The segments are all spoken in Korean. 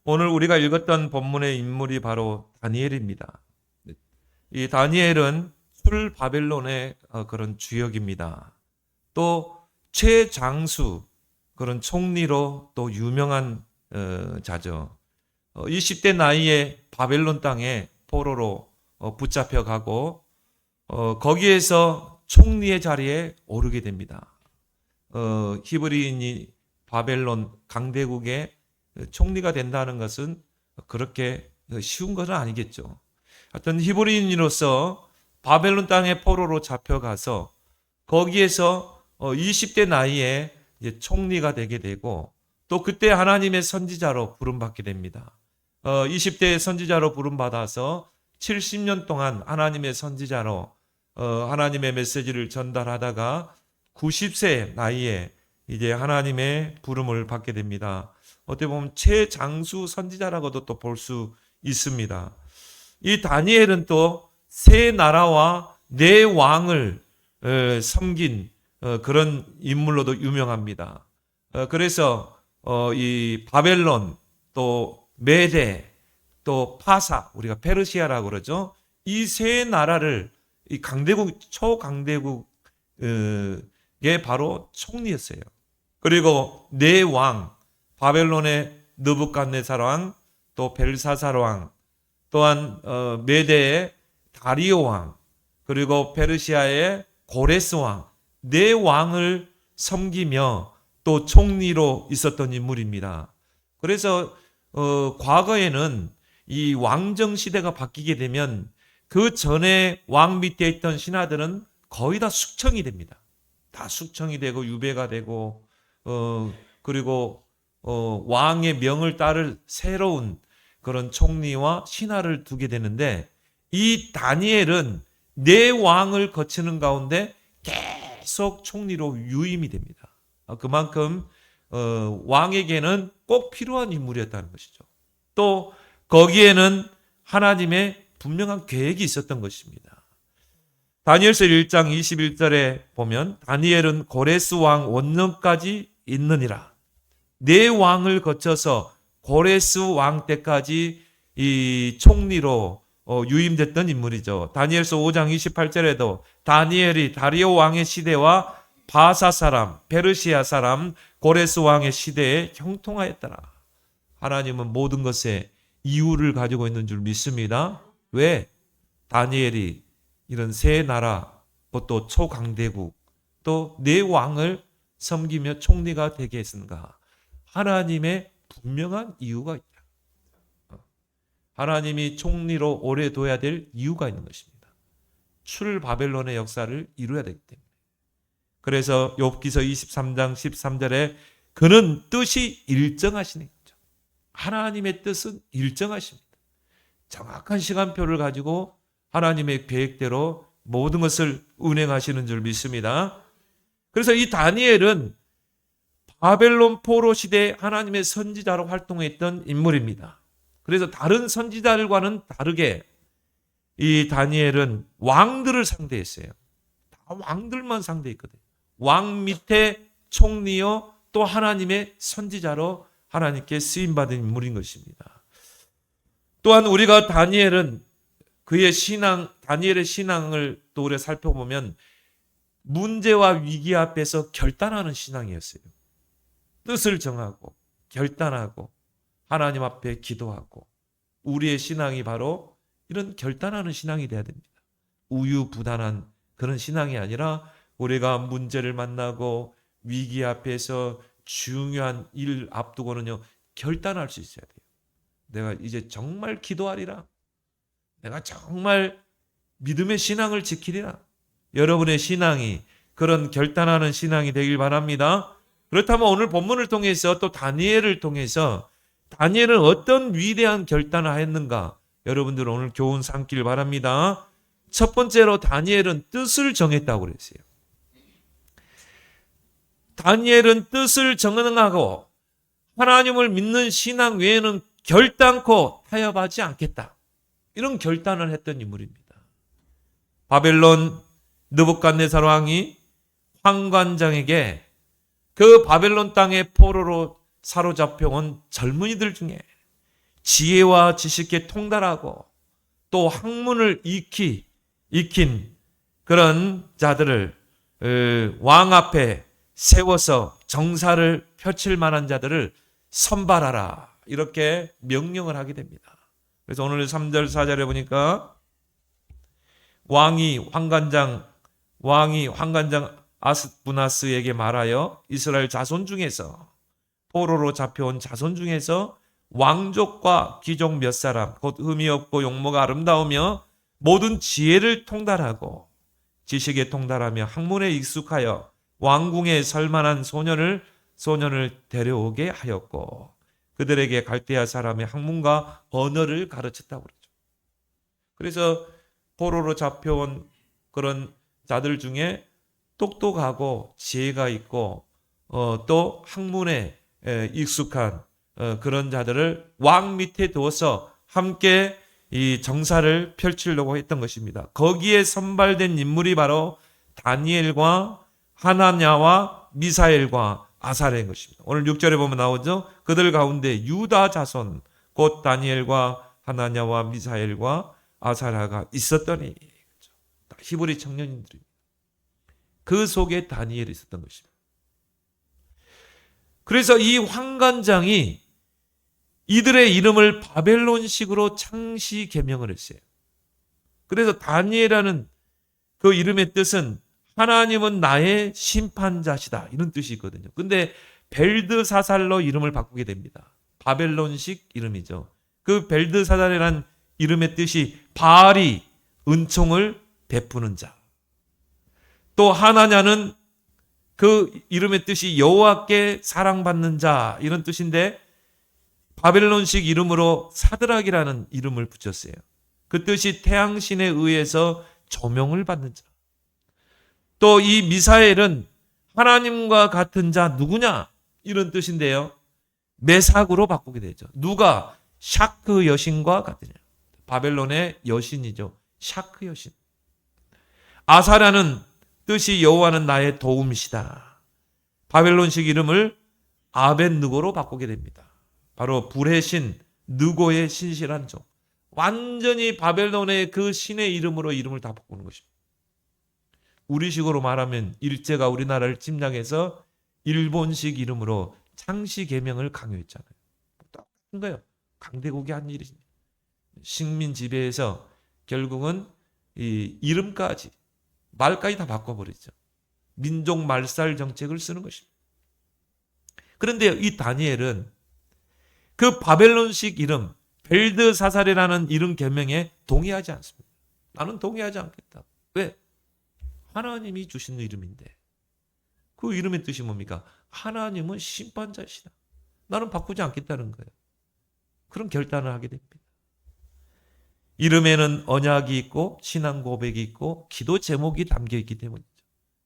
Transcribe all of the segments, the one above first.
오늘 우리가 읽었던 본문의 인물이 바로 다니엘입니다. 이 다니엘은 술 바벨론의 그런 주역입니다. 또 최장수 그런 총리로 또 유명한 자죠. 20대 나이에 바벨론 땅에 포로로 붙잡혀가고 거기에서 총리의 자리에 오르게 됩니다. 히브리인이 바벨론 강대국의 총리가 된다는 것은 그렇게 쉬운 것은 아니겠죠. 하여튼 히브리인으로서 바벨론 땅에 포로로 잡혀가서 거기에서 20대 나이에 이제 총리가 되게 되고 또 그때 하나님의 선지자로 부름받게 됩니다. 20대의 선지자로 부름받아서 70년 동안 하나님의 선지자로 하나님의 메시지를 전달하다가 90세 나이에 이제 하나님의 부름을 받게 됩니다. 어떻게 보면 최장수 선지자라고도 또 볼 수 있습니다. 이 다니엘은 또 세 나라와 네 왕을 섬긴 그런 인물로도 유명합니다. 그래서 이 바벨론 또 메데 또 파사 우리가 페르시아라고 그러죠. 이 세 나라를 이 강대국 초강대국의 바로 총리였어요. 그리고 네 왕 바벨론의 느부갓네살 왕, 또 벨사살 왕, 또한 메대의 다리오 왕, 그리고 페르시아의 고레스 왕, 네 왕을 섬기며 또 총리로 있었던 인물입니다. 그래서 과거에는 이 왕정 시대가 바뀌게 되면 그 전에 왕 밑에 있던 신하들은 거의 다 숙청이 됩니다. 다 숙청이 되고 유배가 되고 그리고 왕의 명을 따를 새로운 그런 총리와 신하를 두게 되는데 이 다니엘은 네 왕을 거치는 가운데 계속 총리로 유임이 됩니다. 그만큼 왕에게는 꼭 필요한 인물이었다는 것이죠. 또 거기에는 하나님의 분명한 계획이 있었던 것입니다. 다니엘서 1장 21절에 보면 다니엘은 고레스 왕 원년까지 있느니라. 네 왕을 거쳐서 고레스 왕 때까지 이 총리로 유임됐던 인물이죠. 다니엘서 5장 28절에도 다니엘이 다리오 왕의 시대와 바사 사람, 페르시아 사람, 고레스 왕의 시대에 형통하였더라. 하나님은 모든 것에 이유를 가지고 있는 줄 믿습니다. 왜? 다니엘이 이런 세 나라, 또 초강대국, 또 네 왕을 섬기며 총리가 되게 했는가? 하나님의 분명한 이유가 있다. 하나님이 총리로 오래 둬야 될 이유가 있는 것입니다. 출 바벨론의 역사를 이루어야 되기 때문에. 그래서 욥기서 23장 13절에 그는 뜻이 일정하시네. 하나님의 뜻은 일정하십니다. 정확한 시간표를 가지고 하나님의 계획대로 모든 것을 운행하시는 줄 믿습니다. 그래서 이 다니엘은 바벨론 포로 시대 하나님의 선지자로 활동했던 인물입니다. 그래서 다른 선지자들과는 다르게 이 다니엘은 왕들을 상대했어요. 다 왕들만 상대했거든요. 왕 밑에 총리요 또 하나님의 선지자로 하나님께 쓰임받은 인물인 것입니다. 또한 우리가 다니엘은 그의 신앙, 다니엘의 신앙을 또 우리가 살펴보면 문제와 위기 앞에서 결단하는 신앙이었어요. 뜻을 정하고 결단하고 하나님 앞에 기도하고 우리의 신앙이 바로 이런 결단하는 신앙이 돼야 됩니다. 우유부단한 그런 신앙이 아니라 우리가 문제를 만나고 위기 앞에서 중요한 일 앞두고는요 결단할 수 있어야 돼요. 내가 이제 정말 기도하리라. 내가 정말 믿음의 신앙을 지키리라. 여러분의 신앙이 그런 결단하는 신앙이 되길 바랍니다. 그렇다면 오늘 본문을 통해서 또 다니엘을 통해서 다니엘은 어떤 위대한 결단을 했는가 여러분들 오늘 교훈 삼길 바랍니다. 첫 번째로 다니엘은 뜻을 정했다고 그랬어요. 다니엘은 뜻을 정하고 하나님을 믿는 신앙 외에는 결단코 타협하지 않겠다. 이런 결단을 했던 인물입니다. 바벨론 느부갓네살 왕이 황관장에게 그 바벨론 땅의 포로로 사로잡혀온 젊은이들 중에 지혜와 지식에 통달하고 또 학문을 익힌 그런 자들을 왕 앞에 세워서 정사를 펼칠 만한 자들을 선발하라, 이렇게 명령을 하게 됩니다. 그래서 오늘 3절 4절에 보니까 왕이 황관장 아스부나스에게 말하여 이스라엘 자손 중에서, 포로로 잡혀온 자손 중에서 왕족과 귀족 몇 사람, 곧 흠이 없고 용모가 아름다우며 모든 지혜를 통달하고 지식에 통달하며 학문에 익숙하여 왕궁에 설만한 소년을 데려오게 하였고 그들에게 갈대아 사람의 학문과 언어를 가르쳤다고 그러죠. 그래서 포로로 잡혀온 그런 자들 중에 똑똑하고 지혜가 있고 또 학문에 익숙한 그런 자들을 왕 밑에 두어서 함께 이 정사를 펼치려고 했던 것입니다. 거기에 선발된 인물이 바로 다니엘과 하나냐와 미사엘과 아사랴인 것입니다. 오늘 6절에 보면 나오죠. 그들 가운데 유다 자손 곧 다니엘과 하나냐와 미사엘과 아사랴가 있었더니, 히브리 청년들입니다. 그 속에 다니엘이 있었던 것입니다. 그래서 이 황관장이 이들의 이름을 바벨론식으로 창시 개명을 했어요. 그래서 다니엘이라는 그 이름의 뜻은 하나님은 나의 심판자시다, 이런 뜻이 있거든요. 근데 벨드사살로 이름을 바꾸게 됩니다. 바벨론식 이름이죠. 그 벨드사살이라는 이름의 뜻이 바알이 은총을 베푸는 자. 또 하나냐는 그 이름의 뜻이 여호와께 사랑받는 자, 이런 뜻인데 바벨론식 이름으로 사드락이라는 이름을 붙였어요. 그 뜻이 태양신에 의해서 조명을 받는 자. 또 이 미사엘은 하나님과 같은 자 누구냐, 이런 뜻인데요. 메삭으로 바꾸게 되죠. 누가? 샤크 여신과 같으냐. 바벨론의 여신이죠. 샤크 여신. 아사랴는 뜻이 여호와는 나의 도움이시다. 바벨론식 이름을 아벳느고로 바꾸게 됩니다. 바로 불의 신, 느고의 신실한 종. 완전히 바벨론의 그 신의 이름으로 이름을 다 바꾸는 것입니다. 우리식으로 말하면 일제가 우리나라를 침략해서 일본식 이름으로 창시 개명을 강요했잖아요. 똑같은 거예요. 강대국이 한 일이십니다. 식민 지배에서 결국은 이 이름까지, 말까지 다 바꿔버리죠. 민족 말살 정책을 쓰는 것입니다. 그런데 이 다니엘은 그 바벨론식 이름, 벨드사살이라는 이름 개명에 동의하지 않습니다. 나는 동의하지 않겠다. 왜? 하나님이 주신 이름인데. 그 이름의 뜻이 뭡니까? 하나님은 심판자시다. 나는 바꾸지 않겠다는 거예요. 그런 결단을 하게 됩니다. 이름에는 언약이 있고 신앙 고백이 있고 기도 제목이 담겨 있기 때문이죠.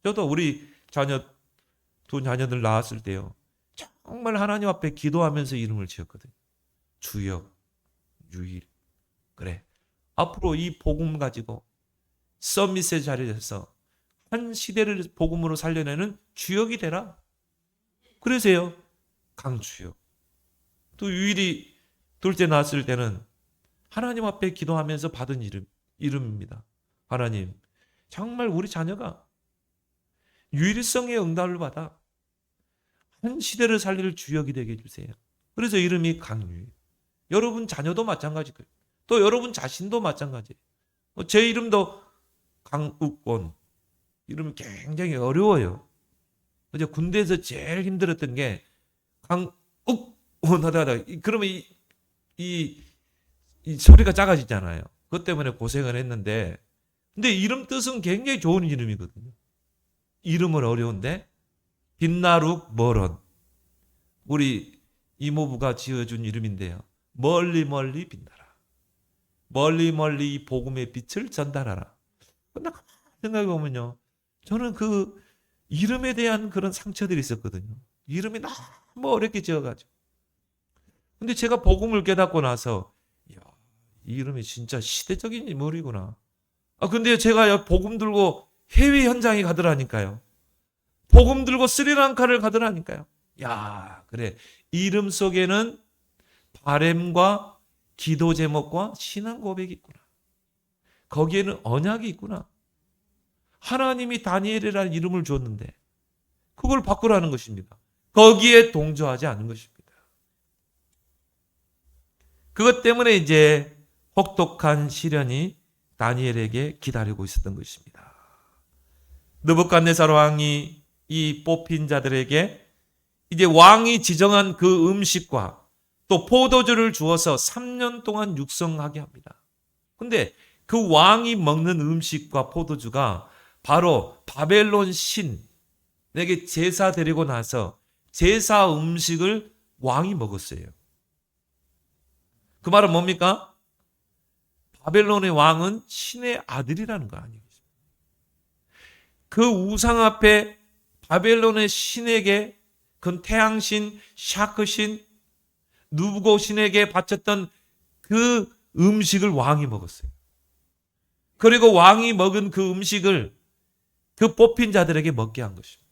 저도 우리 두 자녀들 낳았을 때요, 정말 하나님 앞에 기도하면서 이름을 지었거든요. 주역, 유일. 그래, 앞으로 이 복음 가지고 서밋의 자리에서 한 시대를 복음으로 살려내는 주역이 되라. 그러세요. 강주역. 또 유일이 둘째 낳았을 때는 하나님 앞에 기도하면서 받은 이름입니다. 하나님, 정말 우리 자녀가 유일성의 응답을 받아 한 시대를 살릴 주역이 되게 해주세요. 그래서 이름이 강유일. 여러분 자녀도 마찬가지고요. 또 여러분 자신도 마찬가지예요. 제 이름도 강욱원. 이름이 굉장히 어려워요. 어제 군대에서 제일 힘들었던 게 강욱원 하다가 그러면 이 소리가 작아지잖아요. 그것 때문에 고생을 했는데, 근데 이름 뜻은 굉장히 좋은 이름이거든요. 이름은 어려운데 빛나룩 머런, 우리 이모부가 지어준 이름인데요. 멀리 멀리 빛나라. 멀리 멀리 이 복음의 빛을 전달하라. 근데 생각해 보면요, 저는 그 이름에 대한 그런 상처들이 있었거든요. 이름이 너무 어렵게 지어가지고. 근데 제가 복음을 깨닫고 나서, 이야, 이 이름이 진짜 시대적인 인물이구나. 근데 제가 복음 들고 해외 현장에 가더라니까요. 복음 들고 스리랑카를 가더라니까요. 야, 그래. 이름 속에는 바램과 기도 제목과 신앙 고백이 있구나. 거기에는 언약이 있구나. 하나님이 다니엘이라는 이름을 줬는데 그걸 바꾸라는 것입니다. 거기에 동조하지 않은 것입니다. 그것 때문에 이제 혹독한 시련이 다니엘에게 기다리고 있었던 것입니다. 느부갓네살 왕이 이 뽑힌 자들에게 이제 왕이 지정한 그 음식과 또 포도주를 주어서 3년 동안 육성하게 합니다. 근데 그 왕이 먹는 음식과 포도주가 바로 바벨론 신에게 제사 드리고 나서 제사 음식을 왕이 먹었어요. 그 말은 뭡니까? 바벨론의 왕은 신의 아들이라는 거 아니겠습니까? 그 우상 앞에 바벨론의 신에게 그 태양신, 샤크신, 누부고 신에게 바쳤던 그 음식을 왕이 먹었어요. 그리고 왕이 먹은 그 음식을 그 뽑힌 자들에게 먹게 한 것입니다.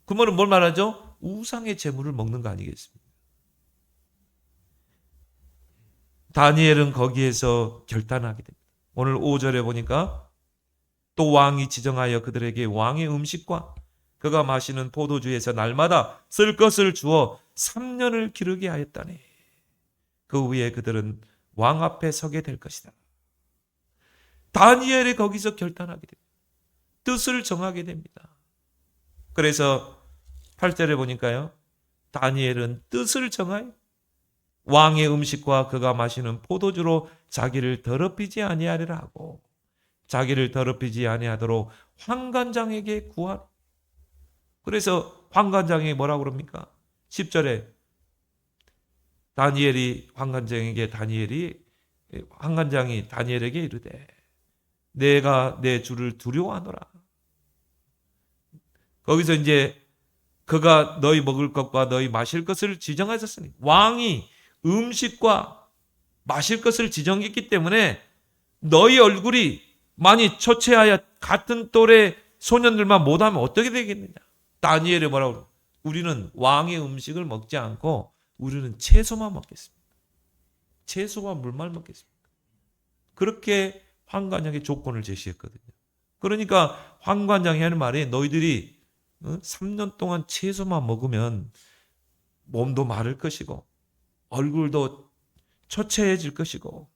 그 말은 뭘 말하죠? 우상의 재물을 먹는 거 아니겠습니까? 다니엘은 거기에서 결단하게 됩니다. 오늘 5절에 보니까 또 왕이 지정하여 그들에게 왕의 음식과 그가 마시는 포도주에서 날마다 쓸 것을 주어 3년을 기르게 하였다네. 그 후에 그들은 왕 앞에 서게 될 것이다. 다니엘이 거기서 결단하게 됩니다. 뜻을 정하게 됩니다. 그래서 8절에 보니까요. 다니엘은 뜻을 정하여 왕의 음식과 그가 마시는 포도주로 자기를 더럽히지 아니하리라 하고 자기를 더럽히지 아니하도록 환관장에게 구하라. 그래서 환관장이 뭐라고 그럽니까? 10절에 환관장이 다니엘에게 이르되 내가 내 주를 두려워하노라. 거기서 이제 그가 너희 먹을 것과 너희 마실 것을 지정하셨으니 왕이 음식과 마실 것을 지정했기 때문에 너희 얼굴이 많이 초췌하여 같은 또래 소년들만 못하면 어떻게 되겠느냐. 다니엘이 뭐라고 그래요? 우리는 왕의 음식을 먹지 않고 우리는 채소만 먹겠습니다. 채소와 물만 먹겠습니다. 그렇게 환관장의 조건을 제시했거든요. 그러니까 환관장이 하는 말이 너희들이 3년 동안 채소만 먹으면 몸도 마를 것이고 얼굴도 초췌해질 것이고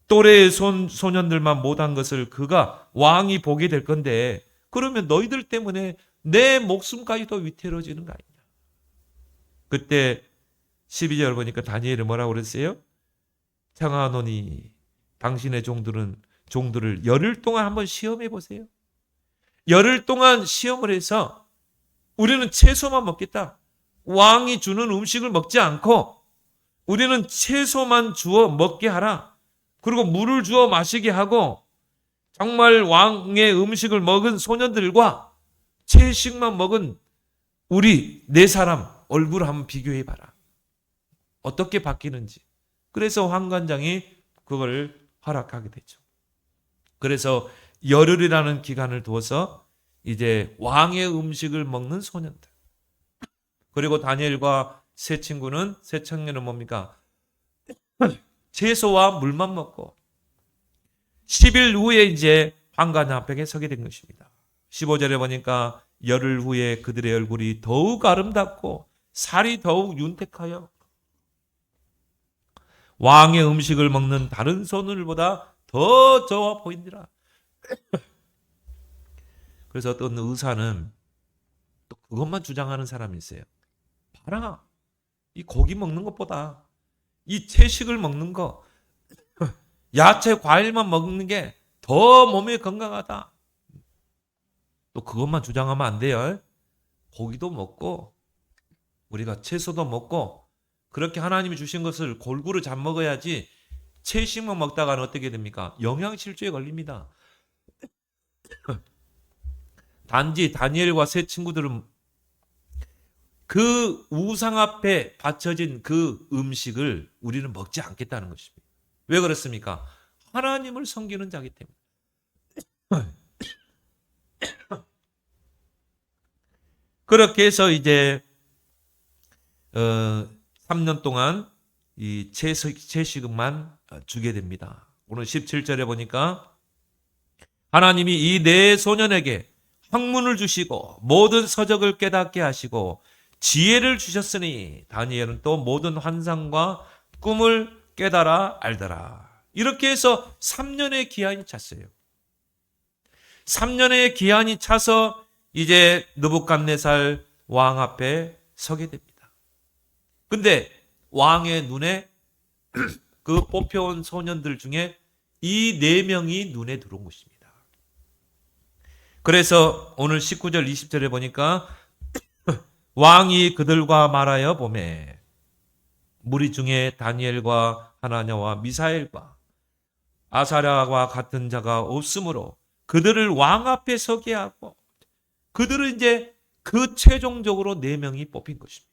또래의 소년들만 못한 것을 그가 왕이 보게 될 건데 그러면 너희들 때문에 내 목숨까지도 위태로워지는 거 아니냐. 그때 12절 보니까 다니엘이 뭐라고 그랬어요? 청하노니 당신의 종들을 열흘 동안 한번 시험해 보세요. 열흘 동안 시험을 해서 우리는 채소만 먹겠다. 왕이 주는 음식을 먹지 않고 우리는 채소만 주어 먹게 하라. 그리고 물을 주어 마시게 하고 정말 왕의 음식을 먹은 소년들과 채식만 먹은 우리 네 사람 얼굴 한번 비교해 봐라. 어떻게 바뀌는지. 그래서 환관장이 그걸 허락하게 되죠. 그래서 열흘이라는 기간을 두어서 이제 왕의 음식을 먹는 소년들. 그리고 다니엘과 세 청년은 뭡니까? 채소와 물만 먹고 10일 후에 이제 환관 앞에 서게 된 것입니다. 15절에 보니까 열흘 후에 그들의 얼굴이 더욱 아름답고 살이 더욱 윤택하여 왕의 음식을 먹는 다른 소년들보다 더 좋아 보이니라. 그래서 어떤 의사는 또 그것만 주장하는 사람이 있어요. 봐라, 이 고기 먹는 것보다 이 채식을 먹는 거, 야채, 과일만 먹는 게 더 몸에 건강하다. 또 그것만 주장하면 안 돼요. 고기도 먹고 우리가 채소도 먹고 그렇게 하나님이 주신 것을 골고루 잘 먹어야지 채식만 먹다가는 어떻게 됩니까? 영양실조에 걸립니다. 단지 다니엘과 세 친구들은 그 우상 앞에 바쳐진 그 음식을 우리는 먹지 않겠다는 것입니다. 왜 그렇습니까? 하나님을 섬기는 자기 때문에. 그렇게 해서 이제 3년 동안 이 채식만 주게 됩니다. 오늘 17절에 보니까 하나님이 이 네 소년에게 학문을 주시고 모든 서적을 깨닫게 하시고 지혜를 주셨으니 다니엘은 또 모든 환상과 꿈을 깨달아 알더라. 이렇게 해서 3년의 기한이 찼어요. 3년의 기한이 차서 이제 느부갓네살 왕 앞에 서게 됩니다. 근데 왕의 눈에 그 뽑혀온 소년들 중에 이 4명이 눈에 들어온 것입니다. 그래서 오늘 19절 20절에 보니까 왕이 그들과 말하여 보매 무리 중에 다니엘과 하나냐와 미사엘과 아사랴와 같은 자가 없으므로 그들을 왕 앞에 서게 하고 그들은 이제 그 최종적으로 4명이 뽑힌 것입니다.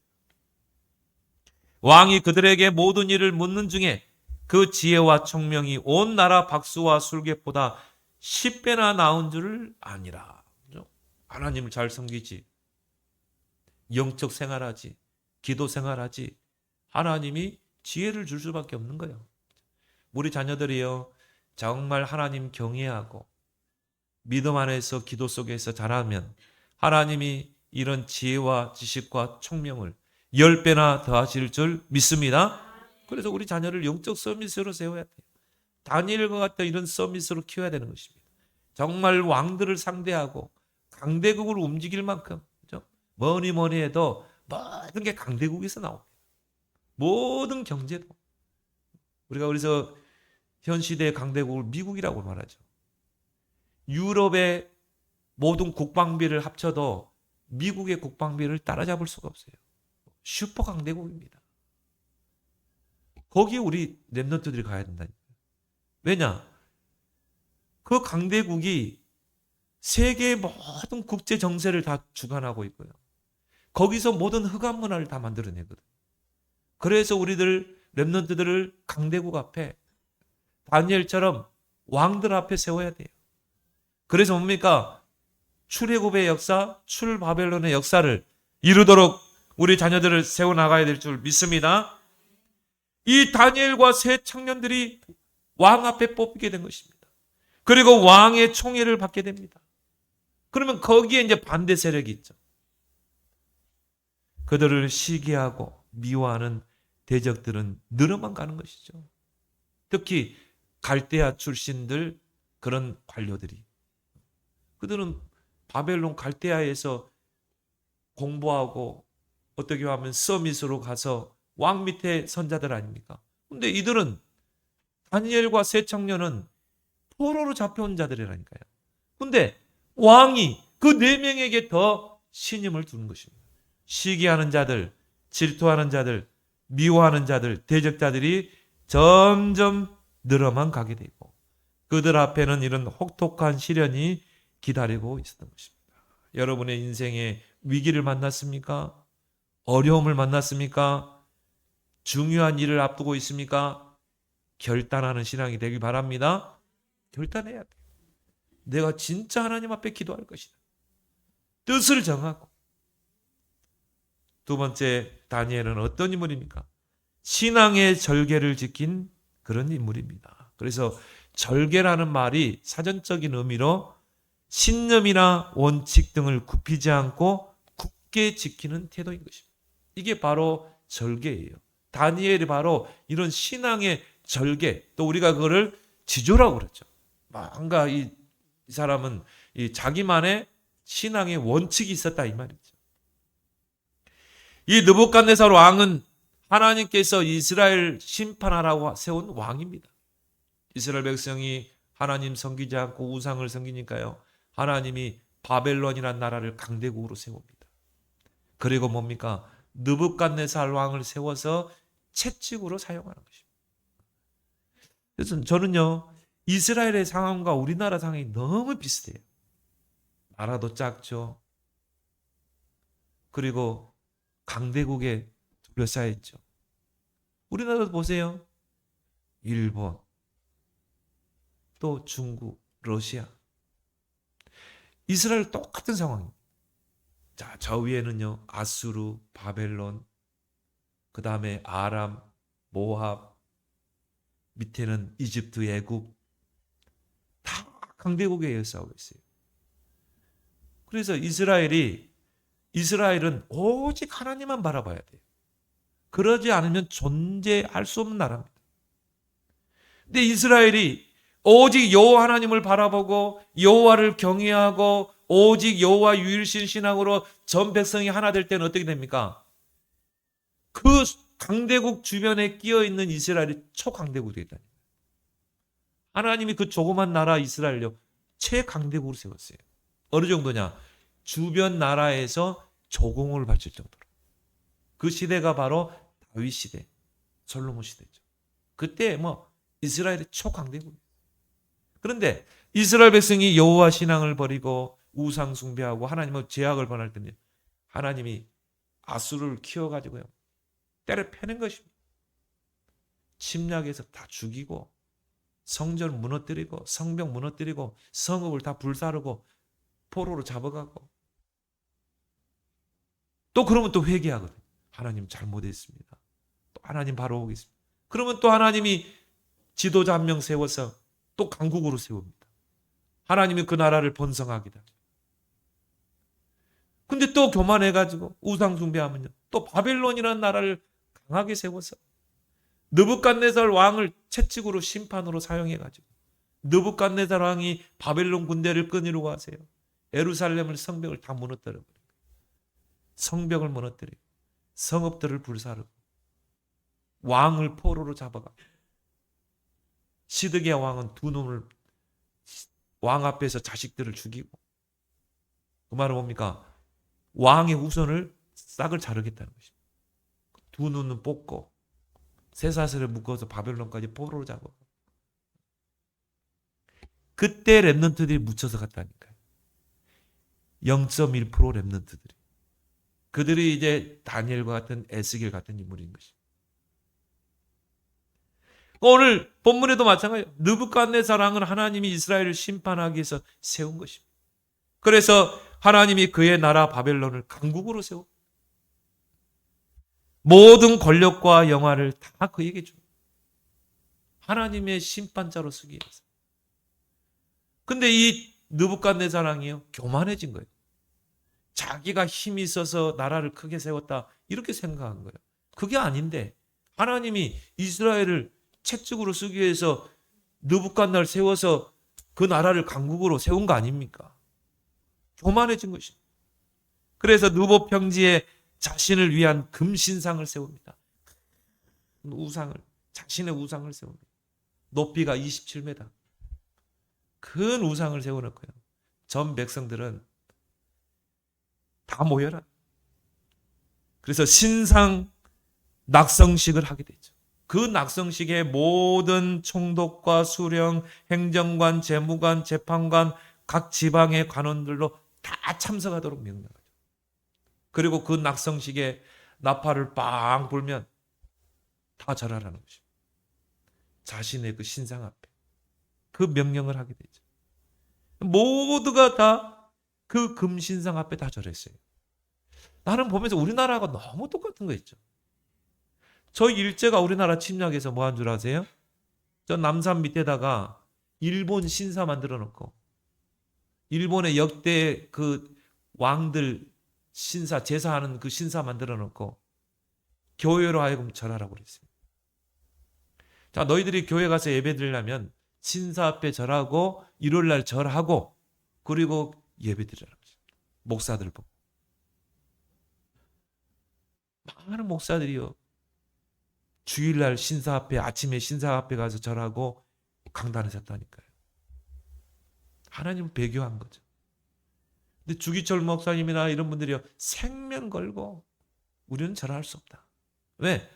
왕이 그들에게 모든 일을 묻는 중에 그 지혜와 총명이 온 나라 박수와 술객보다 10배나 나온 줄을 아니라. 하나님을 잘 섬기지, 영적 생활하지, 기도 생활하지, 하나님이 지혜를 줄 수밖에 없는 거예요. 우리 자녀들이요, 정말 하나님 경외하고 믿음 안에서 기도 속에서 자라면 하나님이 이런 지혜와 지식과 총명을 10배나 더하실 줄 믿습니다. 그래서 우리 자녀를 영적 서밋으로 세워야 돼요. 다니엘과 같은 이런 서밋으로 키워야 되는 것입니다. 정말 왕들을 상대하고 강대국으로 움직일 만큼, 그렇죠? 뭐니 해도 모든 게 강대국에서 나옵니다. 모든 경제도. 우리가 그래서 현 시대의 강대국을 미국이라고 말하죠. 유럽의 모든 국방비를 합쳐도 미국의 국방비를 따라잡을 수가 없어요. 슈퍼 강대국입니다. 거기에 우리 랩런트들이 가야 된다니까요. 왜냐? 그 강대국이 세계의 모든 국제 정세를 다 주관하고 있고요. 거기서 모든 흑암 문화를 다 만들어내거든. 그래서 우리들 랩런트들을 강대국 앞에 다니엘처럼 왕들 앞에 세워야 돼요. 그래서 뭡니까? 출애굽의 역사, 출바벨론의 역사를 이루도록 우리 자녀들을 세워나가야 될 줄 믿습니다. 이 다니엘과 세 청년들이 왕 앞에 뽑히게 된 것입니다. 그리고 왕의 총애를 받게 됩니다. 그러면 거기에 이제 반대 세력이 있죠. 그들을 시기하고 미워하는 대적들은 늘어만 가는 것이죠. 특히 갈대아 출신들 그런 관료들이. 그들은 바벨론 갈대아에서 공부하고 어떻게 하면 서밋으로 가서 왕 밑에 선자들 아닙니까? 근데 이들은 다니엘과 세 청년은 포로로 잡혀온 자들이라니까요. 근데 왕이 그 4명에게 더 신임을 두는 것입니다. 시기하는 자들, 질투하는 자들, 미워하는 자들, 대적자들이 점점 늘어만 가게 되고 그들 앞에는 이런 혹독한 시련이 기다리고 있었던 것입니다. 여러분의 인생에 위기를 만났습니까? 어려움을 만났습니까? 중요한 일을 앞두고 있습니까? 결단하는 신앙이 되길 바랍니다. 결단해야 돼요. 내가 진짜 하나님 앞에 기도할 것이다. 뜻을 정하고. 두 번째, 다니엘은 어떤 인물입니까? 신앙의 절개를 지킨 그런 인물입니다. 그래서 절개라는 말이 사전적인 의미로 신념이나 원칙 등을 굽히지 않고 굳게 지키는 태도인 것입니다. 이게 바로 절개예요. 다니엘이 바로 이런 신앙의 절개, 또 우리가 그거를 지조라고 그러죠. 뭔가 이 사람은 이 자기만의 신앙의 원칙이 있었다 이 말이죠. 이 느부갓네살 왕은 하나님께서 이스라엘 심판하라고 세운 왕입니다. 이스라엘 백성이 하나님 섬기지 않고 우상을 섬기니까요. 하나님이 바벨론이라는 나라를 강대국으로 세웁니다. 그리고 뭡니까? 느부갓네살 왕을 세워서 채찍으로 사용하는 것입니다. 그래서 저는요. 이스라엘의 상황과 우리나라 상황이 너무 비슷해요. 나라도 작죠. 그리고 강대국에 둘러싸여 있죠. 우리나라도 보세요. 일본, 또 중국, 러시아. 이스라엘 똑같은 상황입니다. 자, 저 위에는요. 아수르, 바벨론, 그 다음에 아람, 모압, 밑에는 이집트, 애굽, 다 강대국에 의해서 있어요. 그래서 이스라엘은 오직 하나님만 바라봐야 돼요. 그러지 않으면 존재할 수 없는 나라입니다. 근데 이스라엘이 오직 여호와 하나님을 바라보고 여호와를 경외하고 오직 여호와 유일신 신앙으로 전 백성이 하나 될 때는 어떻게 됩니까? 그 강대국 주변에 끼어 있는 이스라엘이 초강대국이 되겠다. 하나님이 그 조그만 나라 이스라엘요 최강대국으로 세웠어요. 어느 정도냐? 주변 나라에서 조공을 바칠 정도로. 그 시대가 바로 다윗 시대, 솔로몬 시대죠. 그때 이스라엘의 초강대국. 그런데 이스라엘 백성이 여호와 신앙을 버리고 우상 숭배하고 하나님의 죄악을 범할 때는 하나님이 아수르를 키워가지고요 때려 패는 것입니다. 침략해서 다 죽이고 성전 무너뜨리고 성벽 무너뜨리고 성읍을 다 불사르고 포로로 잡아가고 또 그러면 또 회개하거든. 하나님 잘못했습니다. 또 하나님 바로 오겠습니다. 그러면 또 하나님이 지도자 한 명 세워서 또 강국으로 세웁니다. 하나님이 그 나라를 번성하게 됩니다. 근데 또 교만해가지고 우상 숭배하면요 또 바벨론이라는 나라를 강하게 세워서 느부갓네살 왕을 채찍으로 심판으로 사용해가지고 느부갓네살 왕이 바벨론 군대를 끈이로 가세요. 예루살렘을 성벽을 다 무너뜨려버려요. 성벽을 무너뜨리고 성읍들을 불사르고 왕을 포로로 잡아가고 시드기야 왕은 두 놈을 왕 앞에서 자식들을 죽이고 그 말은 뭡니까? 왕의 후손을 싹을 자르겠다는 것입니다. 두 눈은 뽑고 쇠사슬에 묶어서 바벨론까지 포로로 잡아. 그때 렘넌트들이 묻혀서 갔다니까요. 0.1% 렘넌트들이. 그들이 이제 다니엘과 같은 에스겔 같은 인물인 것입니다. 오늘 본문에도 마찬가지예요. 느부갓네살 왕은 하나님이 이스라엘을 심판하기 위해서 세운 것입니다. 그래서 하나님이 그의 나라 바벨론을 강국으로 세웁니다. 모든 권력과 영화를 다 그에게 줍니다. 하나님의 심판자로 쓰기 위해서. 근데 이 느부갓네살 왕이요 교만해진 거예요. 자기가 힘이 있어서 나라를 크게 세웠다 이렇게 생각한 거예요. 그게 아닌데 하나님이 이스라엘을 채찍으로 쓰기 위해서 느부갓네살 세워서 그 나라를 강국으로 세운 거 아닙니까? 교만해진 것입니다. 그래서 느보 평지에 자신을 위한 금신상을 세웁니다. 자신의 우상을 세웁니다. 높이가 27m. 큰 우상을 세워놓고요. 전 백성들은 다 모여라. 그래서 신상 낙성식을 하게 되죠. 그 낙성식에 모든 총독과 수령, 행정관, 재무관, 재판관, 각 지방의 관원들로 다 참석하도록 명령하죠. 그리고 그 낙성식에 나팔을 빵 불면 다 절하라는 것입니다. 자신의 그 신상 앞에 그 명령을 하게 되죠. 모두가 다 그 금신상 앞에 다 절했어요. 나는 보면서 우리나라가 너무 똑같은 거 있죠. 저희 일제가 우리나라 침략해서 뭐 한 줄 아세요? 저 남산 밑에다가 일본 신사 만들어 놓고 일본의 역대 그 왕들 신사 제사하는 그 신사 만들어 놓고 교회로 하여금 절하라고 그랬어요. 자, 너희들이 교회 가서 예배 드리려면 신사 앞에 절하고 일요일날 절하고 그리고 예배 드리라는 거죠. 목사들 보고. 많은 목사들이요. 주일날 신사 앞에 아침에 신사 앞에 가서 절하고 강단에 섰다니까요. 하나님을 배교한 거죠. 근데 주기철 목사님이나 이런 분들이요. 생명 걸고 우리는 절할 수 없다. 왜?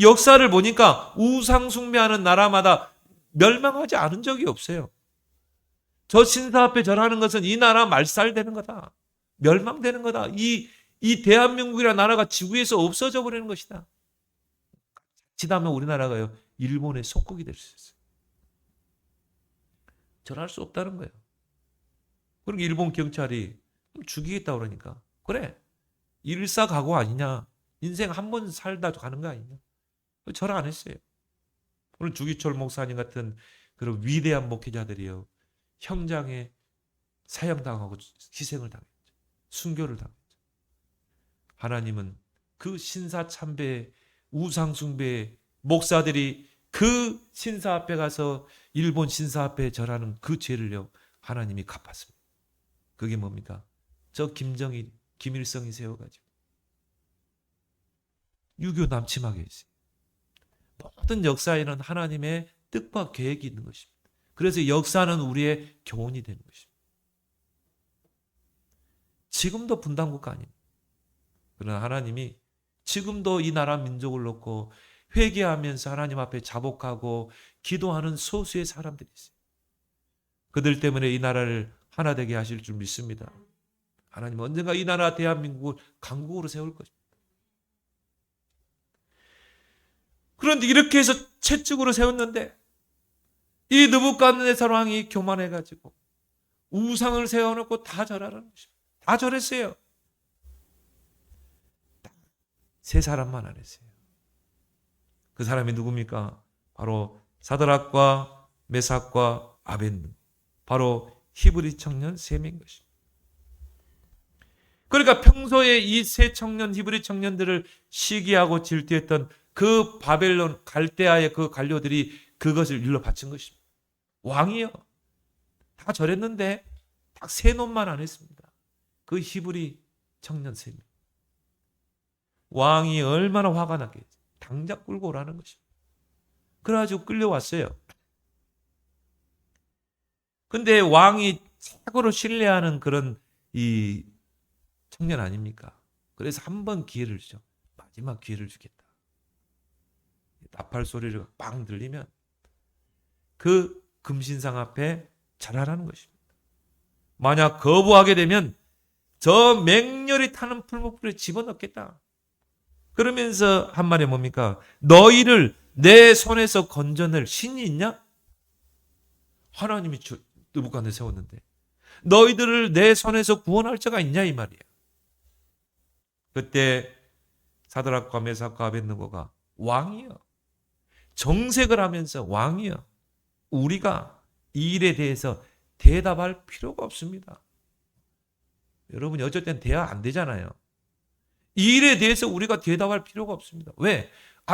역사를 보니까 우상 숭배하는 나라마다 멸망하지 않은 적이 없어요. 저 신사 앞에 절하는 것은 이 나라 말살되는 거다. 멸망되는 거다. 이 대한민국이라는 나라가 지구에서 없어져 버리는 것이다. 지나면 우리나라가요. 일본의 속국이 될 수 있어요. 절할 수 없다는 거예요. 그리고 일본 경찰이 죽이겠다 그러니까 그래 일사각오 아니냐. 인생 한 번 살다 가는 거 아니냐. 절 안 했어요. 오늘 주기철 목사님 같은 그런 위대한 목회자들이요, 형장에 사형당하고 희생을 당했죠. 순교를 당했죠. 하나님은 그 신사참배, 우상숭배 목사들이 그 신사 앞에 가서 일본 신사 앞에 절하는 그 죄를요, 하나님이 갚았습니다. 그게 뭡니까? 저 김정일, 김일성이 세워가지고 유교 남침하게 했어요. 모든 역사에는 하나님의 뜻과 계획이 있는 것입니다. 그래서 역사는 우리의 교훈이 되는 것입니다. 지금도 분단국가 아닙니다. 그러나 하나님이 지금도 이 나라 민족을 놓고 회개하면서 하나님 앞에 자복하고 기도하는 소수의 사람들이 있어요. 그들 때문에 이 나라를 하나 되게 하실 줄 믿습니다. 하나님은 언젠가 이 나라 대한민국을 강국으로 세울 것입니다. 그런데 이렇게 해서 채찍으로 세웠는데 이 느부갓네살 왕이 교만해가지고 우상을 세워놓고 다 절하라는 것입니다. 다 절했어요. 세 사람만 안 했어요. 그 사람이 누굽니까? 바로 사드락과 메삭과 아벳느고, 바로 히브리 청년 세 명인 것입니다. 그러니까 평소에 이 세 청년, 히브리 청년들을 시기하고 질투했던 그 바벨론 갈대아의 그 관료들이 그것을 일러 바친 것입니다. 왕이요, 다 절했는데 딱 세 놈만 안 했습니다. 그 히브리 청년 세 명. 왕이 얼마나 화가 났겠지. 당장 끌고 오라는 것입니다. 그래가지고 끌려왔어요. 근데 왕이 최고로 신뢰하는 그런 이 청년 아닙니까? 그래서 한 번 기회를 주죠. 마지막 기회를 주겠다. 나팔 소리를 빵 들리면 그 금신상 앞에 절하라는 것입니다. 만약 거부하게 되면 저 맹렬히 타는 풀무불에 집어넣겠다. 그러면서 한 말이 뭡니까? 너희를 내 손에서 건져낼 신이 있냐? 하나님이 느부갓네살 세웠는데 너희들을 내 손에서 구원할 자가 있냐 이 말이야. 그때 사드락과 메삭과 아벳느고가 왕이요, 정색을 하면서 왕이요, 우리가 이 일에 대해서 대답할 필요가 없습니다. 여러분이 어쩔 땐 대화 안 되잖아요. 이 일에 대해서 우리가 대답할 필요가 없습니다. 왜?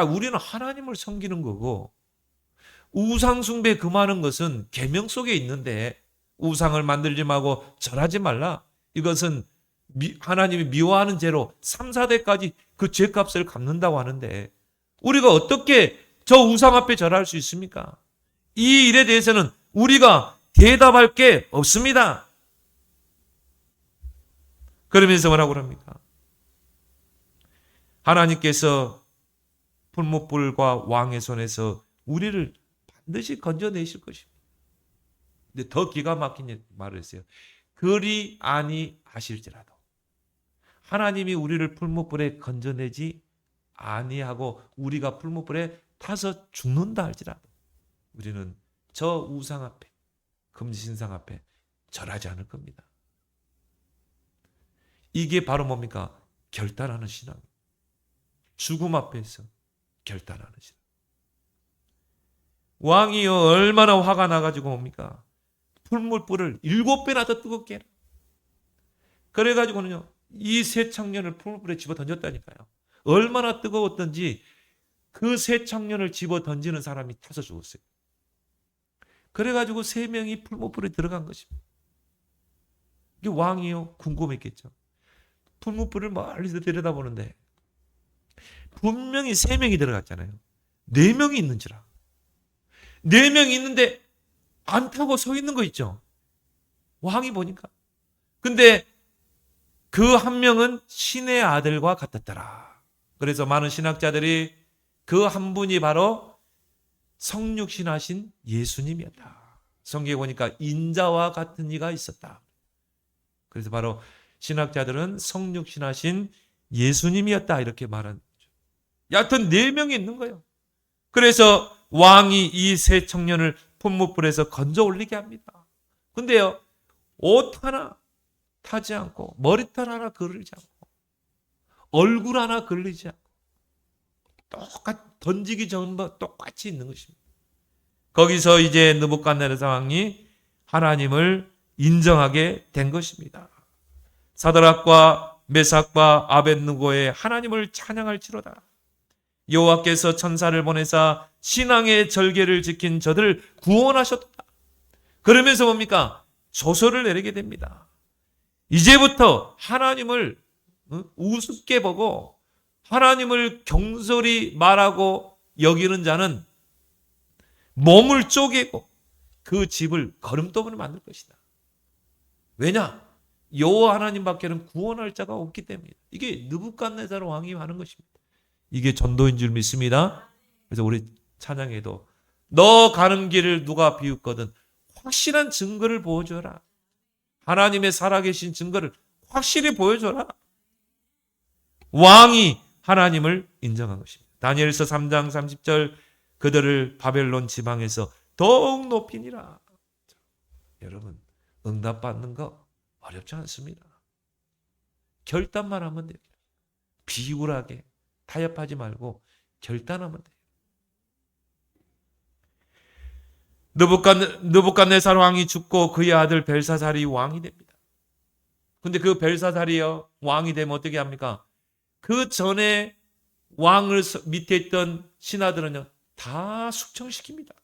우리는 하나님을 섬기는 거고 우상 숭배 금하는 것은 계명 속에 있는데 우상을 만들지 말고 절하지 말라. 이것은 하나님이 미워하는 죄로 3, 4대까지 그 죄값을 갚는다고 하는데 우리가 어떻게 저 우상 앞에 절할 수 있습니까? 이 일에 대해서는 우리가 대답할 게 없습니다. 그러면서 뭐라고 합니까? 하나님께서 풀무불과 왕의 손에서 우리를 반드시 건져내실 것입니다. 근데 더 기가 막힌 말을 했어요. 그리 아니하실지라도 하나님이 우리를 풀무불에 건져내지 아니하고 우리가 풀무불에 타서 죽는다 할지라도 우리는 저 우상 앞에, 금지신상 앞에 절하지 않을 겁니다. 이게 바로 뭡니까? 결단하는 신앙. 죽음 앞에서 결단하는 신앙. 왕이요, 얼마나 화가 나가지고 뭡니까? 풀무불을 7배나 더 뜨겁게 해라. 그래가지고는요, 이 세 청년을 풀무불에 집어 던졌다니까요. 얼마나 뜨거웠던지 그 세 청년을 집어 던지는 사람이 타서 죽었어요. 그래가지고 세 명이 풀무불에 들어간 것입니다. 이게 왕이요, 궁금했겠죠. 풀무불을 멀리서 들여다보는데 분명히 3명이 들어갔잖아요. 4명이 있는지라. 4명이 있는데 안 타고 서 있는 거 있죠. 왕이 보니까. 근데 그 한 명은 신의 아들과 같았더라. 그래서 많은 신학자들이 그 한 분이 바로 성육신하신 예수님이었다. 성경에 보니까 인자와 같은 이가 있었다. 그래서 바로 신학자들은 성육신하신 예수님이었다 이렇게 말한 거죠. 여하튼 4명이 있는 거예요. 그래서 왕이 이 세 청년을 풀무불에서 건져 올리게 합니다. 근데요, 옷 하나 타지 않고 머리털 하나 그르지 않고 얼굴 하나 그리지 않고 똑같 던지기 전과 똑같이 있는 것입니다. 거기서 이제 느부갓네살 왕이 하나님을 인정하게 된 것입니다. 사드락과 메삭과 아벳느고의 하나님을 찬양할지로다. 여호와께서 천사를 보내사 신앙의 절개를 지킨 저들을 구원하셨다. 그러면서 뭡니까? 조서를 내리게 됩니다. 이제부터 하나님을 우습게 보고 하나님을 경솔히 말하고 여기는 자는 몸을 쪼개고 그 집을 거름돌로 만들 것이다. 왜냐? 여호와 하나님밖에는 구원할 자가 없기 때문이다. 이게 느부갓네살 왕이 하는 것입니다. 이게 전도인 줄 믿습니다. 그래서 우리 찬양에도 너 가는 길을 누가 비웃거든 확실한 증거를 보여줘라. 하나님의 살아계신 증거를 확실히 보여줘라. 왕이 하나님을 인정한 것입니다. 다니엘서 3장 30절 그들을 바벨론 지방에서 더욱 높이니라. 여러분 응답받는 거 어렵지 않습니다. 결단만 하면 돼요. 비굴하게 타협하지 말고 결단하면 돼요. 느부갓네살 왕이 죽고 그의 아들 벨사살이 왕이 됩니다. 근데 그 벨사살이요 왕이 되면 어떻게 합니까? 그 전에 왕을 밑에 있던 신하들은요 다 숙청시킵니다.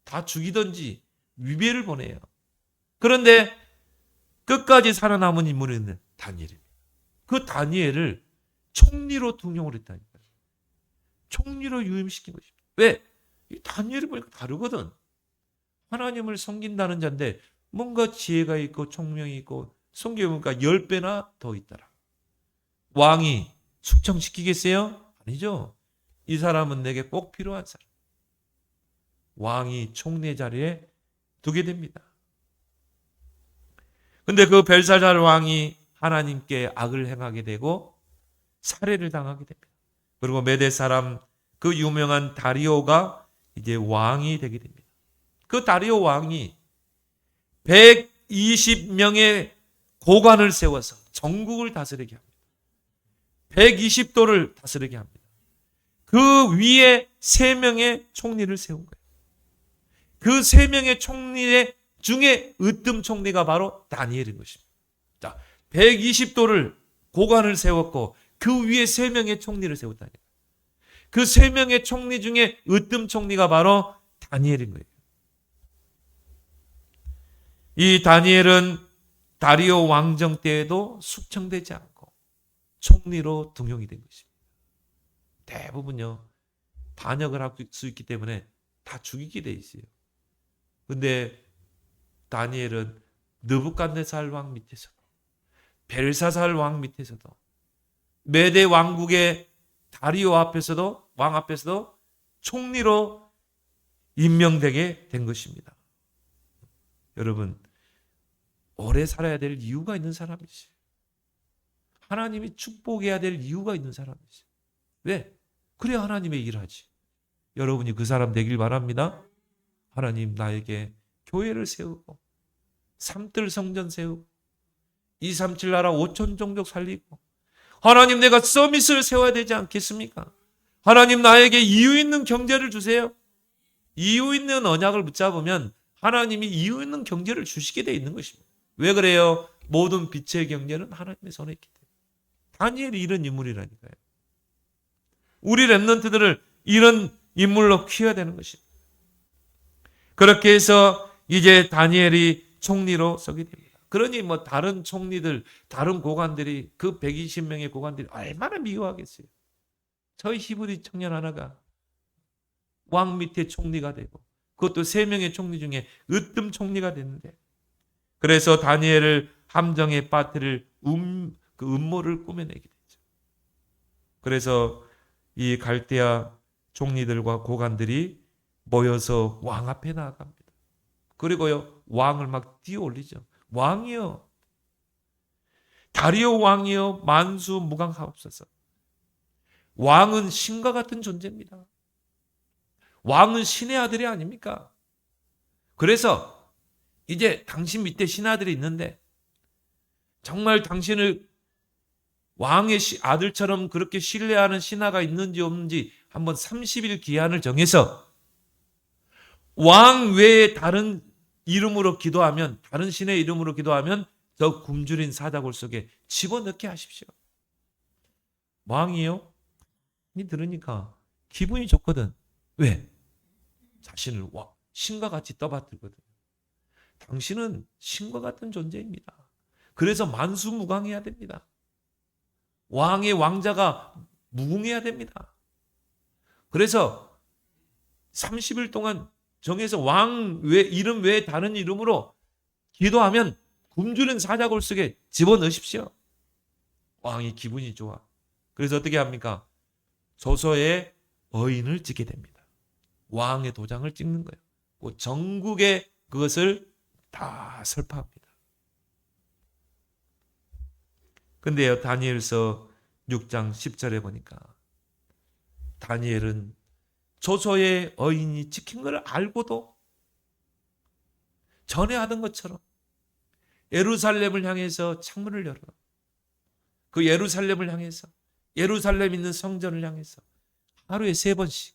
다 죽이든지 위배를 보내요. 그런데 끝까지 살아남은 인물이 있는 다니엘입니다. 그 다니엘을 총리로 등용을 했다니까요. 총리로 유임시킨 것입니다. 왜? 이 다니엘이 보니까 다르거든. 하나님을 섬긴다는 자인데 뭔가 지혜가 있고 총명이 있고 성경에 보니까 10배나 더 있더라. 왕이 숙청시키겠어요? 아니죠. 이 사람은 내게 꼭 필요한 사람. 왕이 총리 자리에 두게 됩니다. 근데 그 벨사살 왕이 하나님께 악을 행하게 되고 살해를 당하게 됩니다. 그리고 메대 사람 그 유명한 다리오가 이제 왕이 되게 됩니다. 그 다리오 왕이 120명의 고관을 세워서 전국을 다스리게 합니다. 120도를 다스리게 합니다. 그 위에 3명의 총리를 세운 거예요. 그 3명의 총리 중에 으뜸 총리가 바로 다니엘인 것입니다. 자, 120도를 고관을 세웠고 그 위에 3명의 총리를 세웠다니. 그 3명의 총리 중에 으뜸 총리가 바로 다니엘인 거예요. 이 다니엘은 다리오 왕정 때에도 숙청되지 않고 총리로 등용이 된 것입니다. 대부분요 반역을 할 수 있기 때문에 다 죽이게 돼 있어요. 근데 다니엘은 느부갓네살 왕 밑에서도 벨사살 왕 밑에서도 메대 왕국의 다리오 앞에서도 왕 앞에서도 총리로 임명되게 된 것입니다. 여러분 오래 살아야 될 이유가 있는 사람이지. 하나님이 축복해야 될 이유가 있는 사람이지. 왜? 그래야 하나님의 일하지. 여러분이 그 사람 되길 바랍니다. 하나님 나에게 교회를 세우고 삼뜰 성전 세우고 237 나라 5천 종족 살리고 하나님 내가 서밋을 세워야 되지 않겠습니까? 하나님 나에게 이유 있는 경제를 주세요. 이유 있는 언약을 붙잡으면 하나님이 이유 있는 경제를 주시게 돼 있는 것입니다. 왜 그래요? 모든 빛의 경제는 하나님의 손에 있기 때문에. 다니엘이 이런 인물이라니까요. 우리 렘넌트들을 이런 인물로 키워야 되는 것입니다. 그렇게 해서 이제 다니엘이 총리로 서게 됩니다. 그러니 뭐 다른 총리들, 다른 고관들이 그 120명의 고관들이 얼마나 미워하겠어요. 저희 히브리 청년 하나가 왕 밑에 총리가 되고 그것도 3명의 총리 중에 으뜸 총리가 됐는데 그래서 다니엘을 함정에 빠뜨릴 그 음모를 꾸며내게 되죠. 그래서 이 갈대아 총리들과 고관들이 모여서 왕 앞에 나아갑니다. 그리고요 왕을 막 띄어올리죠. 왕이요, 다리오 왕이요, 만수무강하옵소서. 왕은 신과 같은 존재입니다. 왕은 신의 아들이 아닙니까? 그래서 이제 당신 밑에 신하들이 있는데 정말 당신을 왕의 아들처럼 그렇게 신뢰하는 신하가 있는지 없는지 한번 30일 기한을 정해서 왕 외에 다른 이름으로 기도하면, 다른 신의 이름으로 기도하면 저 굶주린 사자굴 속에 집어넣게 하십시오. 왕이요? 이 들으니까 기분이 좋거든. 왜? 자신을 신과 같이 떠받들거든. 당신은 신과 같은 존재입니다. 그래서 만수무강해야 됩니다. 왕의 왕자가 무궁해야 됩니다. 그래서 30일 동안 정해서 왕 이름 외에 다른 이름으로 기도하면 굶주린 사자굴 속에 집어넣으십시오. 왕이 기분이 좋아. 그래서 어떻게 합니까? 조서에 어인을 찍게 됩니다. 왕의 도장을 찍는 거예요. 전국에 그것을 다 설파합니다. 근데요, 다니엘서 6장 10절에 보니까 다니엘은 조서의 어인이 찍힌 걸 알고도 전에 하던 것처럼 예루살렘을 향해서 창문을 열어, 그 예루살렘을 향해서, 예루살렘 있는 성전을 향해서 하루에 3번씩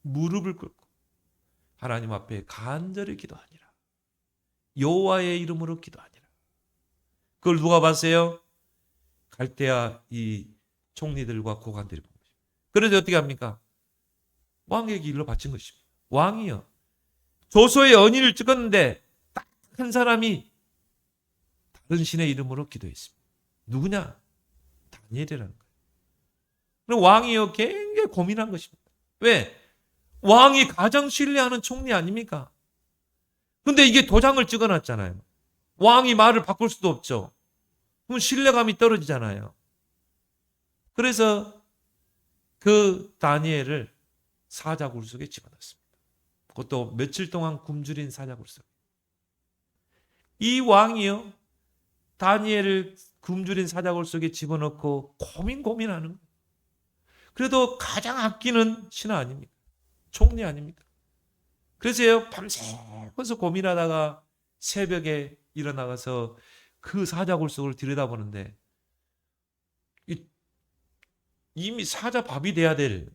무릎을 꿇고 하나님 앞에 간절히 기도하니라. 여호와의 이름으로 기도하니라. 그걸 누가 봤어요? 갈대아 이 총리들과 고관들이 본 것입니다. 그래서 어떻게 합니까? 왕에게 일로 바친 것입니다. 왕이요, 조서의 언의를 찍었는데 딱 한 사람이 다른 신의 이름으로 기도했습니다. 누구냐? 다니엘이라는 거예요. 그럼 왕이요, 굉장히 고민한 것입니다. 왜? 왕이 가장 신뢰하는 총리 아닙니까? 근데 이게 도장을 찍어놨잖아요. 왕이 말을 바꿀 수도 없죠. 그럼 신뢰감이 떨어지잖아요. 그래서 그 다니엘을 사자굴 속에 집어넣습니다. 그것도 며칠 동안 굶주린 사자굴 속에. 이 왕이요, 다니엘을 굶주린 사자굴 속에 집어넣고 고민하는 거예요. 그래도 가장 아끼는 신하 아닙니까? 총리 아닙니까? 그래서요, 밤새워서 고민하다가 새벽에 일어나가서 그 사자굴 속을 들여다보는데 이미 사자 밥이 돼야 될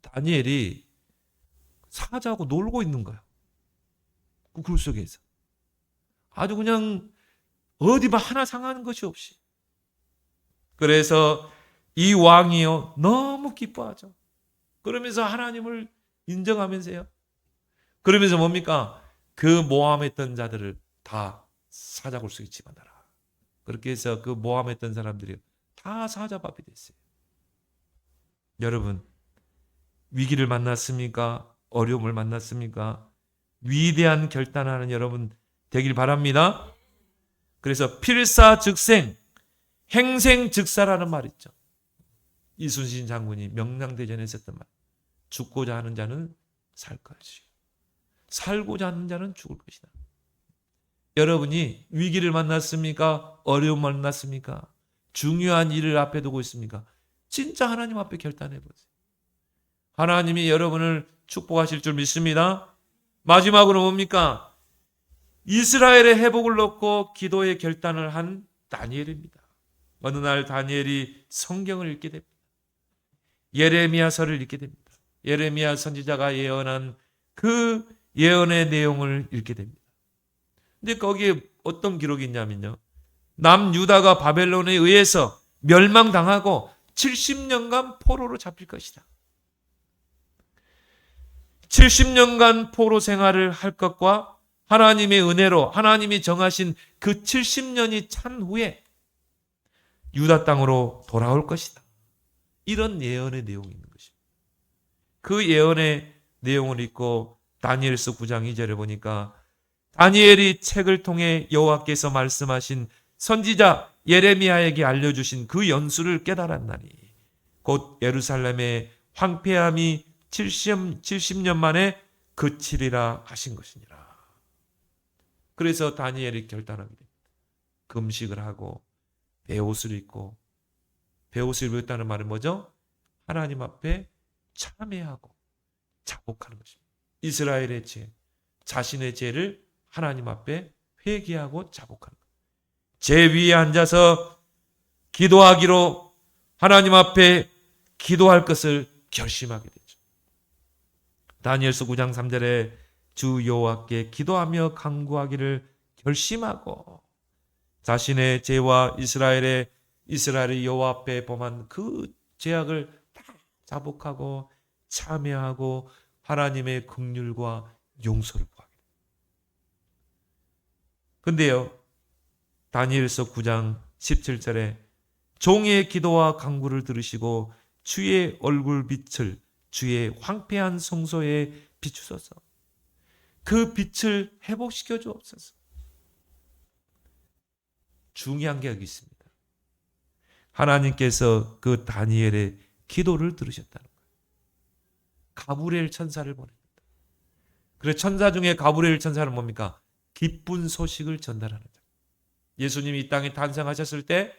다니엘이 사자하고 놀고 있는 거예요. 그 굴 속에서. 아주 그냥 어디만 하나 상하는 것이 없이. 그래서 이 왕이요, 너무 기뻐하죠. 그러면서 하나님을 인정하면서요. 그러면서 뭡니까? 그 모함했던 자들을 다 사자굴 속에 집어넣어라. 그렇게 해서 그 모함했던 사람들이 다 사자밥이 됐어요. 여러분, 위기를 만났습니까? 어려움을 만났습니까? 위대한 결단하는 여러분 되길 바랍니다. 그래서 필사즉생, 행생즉사라는 말 있죠. 이순신 장군이 명량대전에 썼던 말. 죽고자 하는 자는 살 것이요, 살고자 하는 자는 죽을 것이다. 여러분이 위기를 만났습니까? 어려움을 만났습니까? 중요한 일을 앞에 두고 있습니까? 진짜 하나님 앞에 결단해 보세요. 하나님이 여러분을 축복하실 줄 믿습니다. 마지막으로 뭡니까? 이스라엘의 회복을 놓고 기도의 결단을 한 다니엘입니다. 어느 날 다니엘이 성경을 읽게 됩니다. 예레미야서를 읽게 됩니다. 예레미야 선지자가 예언한 그 예언의 내용을 읽게 됩니다. 근데 거기에 어떤 기록이 있냐면요, 남유다가 바벨론에 의해서 멸망당하고 70년간 포로로 잡힐 것이다. 70년간 포로 생활을 할 것과 하나님의 은혜로 하나님이 정하신 그 70년이 찬 후에 유다 땅으로 돌아올 것이다. 이런 예언의 내용이 있는 것입니다. 그 예언의 내용을 읽고 다니엘서 9장 2절에 보니까 다니엘이 책을 통해 여호와께서 말씀하신 선지자 예레미야에게 알려주신 그 연수를 깨달았나니 곧 예루살렘의 황폐함이 70년 만에 그치리라 하신 것이니라. 그래서 다니엘이 결단하게 됩니다. 금식을 하고 베옷을 입고, 베옷을 입었다는 말은 뭐죠? 하나님 앞에 참회하고 자복하는 것입니다. 이스라엘의 죄, 자신의 죄를 하나님 앞에 회개하고 자복하는 것. 죄 위에 앉아서 기도하기로 하나님 앞에 기도할 것을 결심하게 되죠. 다니엘서 9장 3절에 주 여호와께 기도하며 간구하기를 결심하고 자신의 죄와 이스라엘의 여호와 앞에 범한 그 죄악을 다 자복하고 참여하고 하나님의 긍휼과 용서를 구하게 됩니다. 근데요, 다니엘서 9장 17절에 종의 기도와 간구를 들으시고 주의 얼굴 빛을 주의 황폐한 성소에 비추소서. 그 빛을 회복시켜 주옵소서. 중요한 게 여기 있습니다. 하나님께서 그 다니엘의 기도를 들으셨다는 거예요. 가브리엘 천사를 보냅니다. 그래서 천사 중에 가브리엘 천사는 뭡니까? 기쁜 소식을 전달하는 자. 예수님이 이 땅에 탄생하셨을 때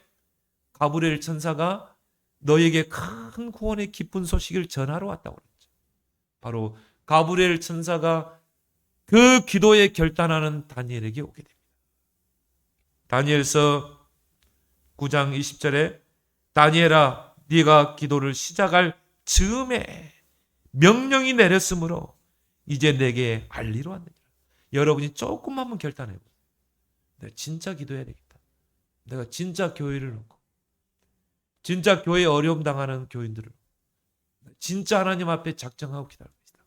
가브리엘 천사가 너에게 큰 구원의 기쁜 소식을 전하러 왔다고 그랬죠. 바로 가브리엘 천사가 그 기도에 결단하는 다니엘에게 오게 됩니다. 다니엘서 9장 20절에 다니엘아 네가 기도를 시작할 즈음에 명령이 내렸으므로 이제 내게 알리러 왔느니라. 여러분이 조금만 한번 결단해 보세요. 내가 진짜 기도해야 되겠다. 내가 진짜 교회를 놓고 진짜 교회에 어려움 당하는 교인들을 진짜 하나님 앞에 작정하고 기도할 것이다.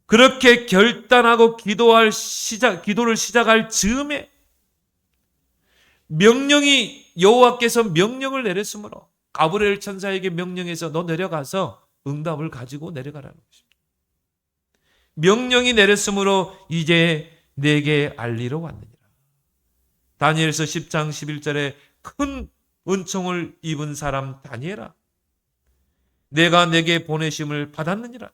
그렇게 결단하고 기도를 시작할 즈음에 여호와께서 명령을 내렸으므로 가브리엘 천사에게 명령해서 너 내려가서 응답을 가지고 내려가라는 것입니다. 명령이 내렸으므로 이제 내게 알리러 왔느니라. 다니엘서 10장 11절에 큰 은총을 입은 사람 다니엘아 내가 내게 보내심을 받았느니라.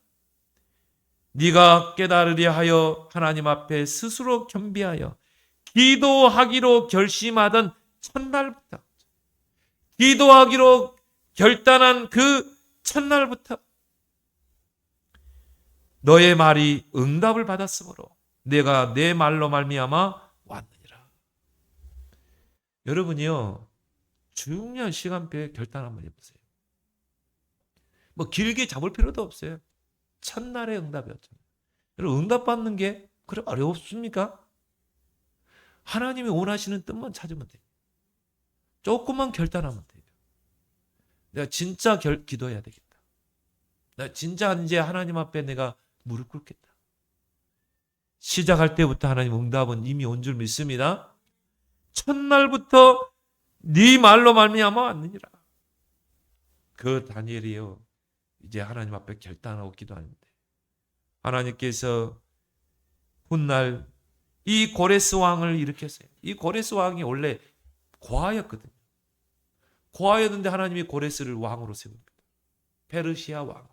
네가 깨달으려 하여 하나님 앞에 스스로 겸비하여 기도하기로 결심하던 첫날부터 기도하기로 결단한 그 첫날부터 너의 말이 응답을 받았으므로 내가 내 말로 말미암아 왔느니라. 여러분이요 중요한 시간표에 결단 한번 해보세요. 뭐 길게 잡을 필요도 없어요. 첫날의 응답이었잖아요. 여러분 응답받는 게 그래 어렵습니까? 하나님이 원하시는 뜻만 찾으면 돼요. 조금만 결단하면 돼요. 내가 진짜 기도해야 되겠다. 내가 진짜 이제 하나님 앞에 내가 무릎 꿇겠다. 시작할 때부터 하나님 응답은 이미 온 줄 믿습니다. 첫날부터 네 말로 말미암아 왔느니라. 그 다니엘이요 이제 하나님 앞에 결단하고 기도하는데 하나님께서 훗날 이 고레스 왕을 일으켰어요. 이 고레스 왕이 원래 고아였거든요. 고아였는데 하나님이 고레스를 왕으로 세웁니다. 페르시아 왕.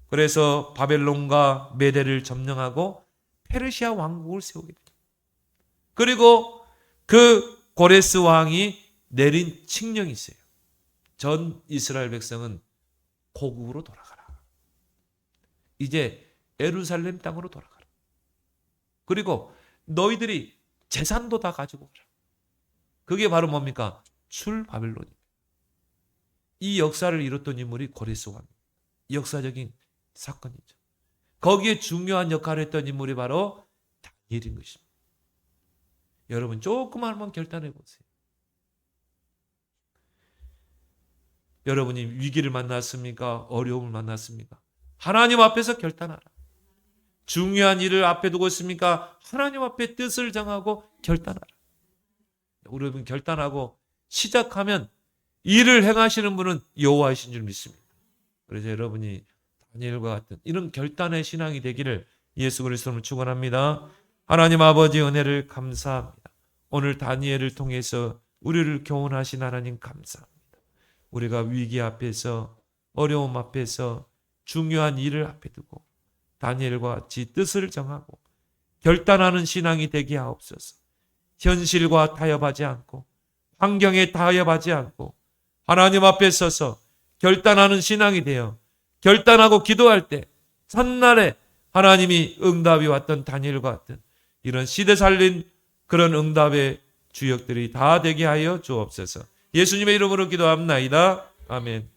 그래서 바벨론과 메대를 점령하고 페르시아 왕국을 세우게 됩니다. 그리고 그 고레스 왕이 내린 칙령이 있어요. 전 이스라엘 백성은 고국으로 돌아가라. 이제 예루살렘 땅으로 돌아가라. 그리고 너희들이 재산도 다 가지고 가라. 그게 바로 뭡니까? 출바벨론입니다. 이 역사를 이뤘던 인물이 고레스 왕입니다. 역사적인 사건이죠. 거기에 중요한 역할을 했던 인물이 바로 다니엘인 것입니다. 여러분 조금만 한번 결단해 보세요. 여러분이 위기를 만났습니까? 어려움을 만났습니까? 하나님 앞에서 결단하라. 중요한 일을 앞에 두고 있습니까? 하나님 앞에 뜻을 정하고 결단하라. 여러분 결단하고 시작하면 일을 행하시는 분은 여호와이신 줄 믿습니다. 그래서 여러분이 다니엘과 같은 이런 결단의 신앙이 되기를 예수 그리스도로 축원합니다. 하나님 아버지 은혜를 감사합니다. 오늘 다니엘을 통해서 우리를 교훈하신 하나님 감사합니다. 우리가 위기 앞에서 어려움 앞에서 중요한 일을 앞에 두고 다니엘과 같이 뜻을 정하고 결단하는 신앙이 되게 하옵소서. 현실과 타협하지 않고 환경에 타협하지 않고 하나님 앞에 서서 결단하는 신앙이 되어 결단하고 기도할 때 첫날에 하나님이 응답이 왔던 다니엘과 같은 이런 시대 살린 그런 응답의 주역들이 다 되게 하여 주옵소서. 예수님의 이름으로 기도합나이다. 아멘.